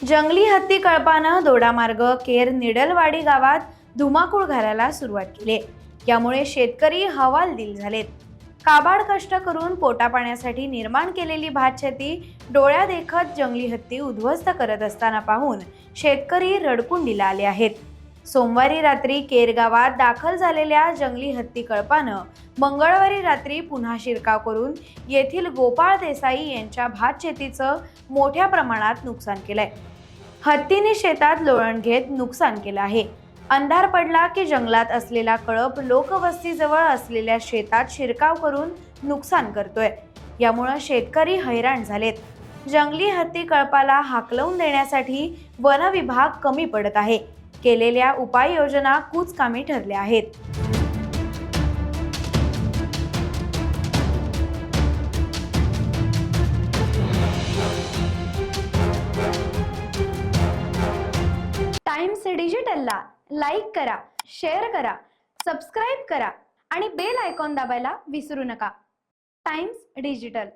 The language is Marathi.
जंगली हत्ती कळपानं दोडामार्ग केर निडलवाडी गावात धुमाकूळ घालायला सुरुवात केली। यामुळे शेतकरी हवालदिल झालेत। काबाड कष्ट करून पोटापाण्यासाठी निर्माण केलेली भातशेती डोळ्या देखत जंगली हत्ती उद्ध्वस्त करत असताना पाहून शेतकरी रडकुंडीला आले आहेत। सोमवारी रात्री केर गावात दाखल झालेल्या जंगली हत्ती कळपानं मंगळवारी रात्री पुन्हा शिरकाव करून येथील गोपाळ देसाई यांच्या भातशेतीचं मोठ्या प्रमाणात नुकसान केलंय। हत्तीने शेतात लोळण घेत नुकसान केलं आहे। अंधार पडला की जंगलात असलेला कळप लोकवस्तीजवळ असलेल्या शेतात शिरकाव करून नुकसान करतोय। यामुळे शेतकरी हैराण झालेत। जंगली हत्ती कळपाला हाकलवून देण्यासाठी वन विभाग कमी पडत आहे। केलेल्या उपाययोजना कुचकामी ठरल्या आहेत। टाइम्स डिजिटलला लाईक करा, शेअर करा, सबस्क्राईब करा आणि बेल आयकॉन दाबायला विसरू नका। Times digital.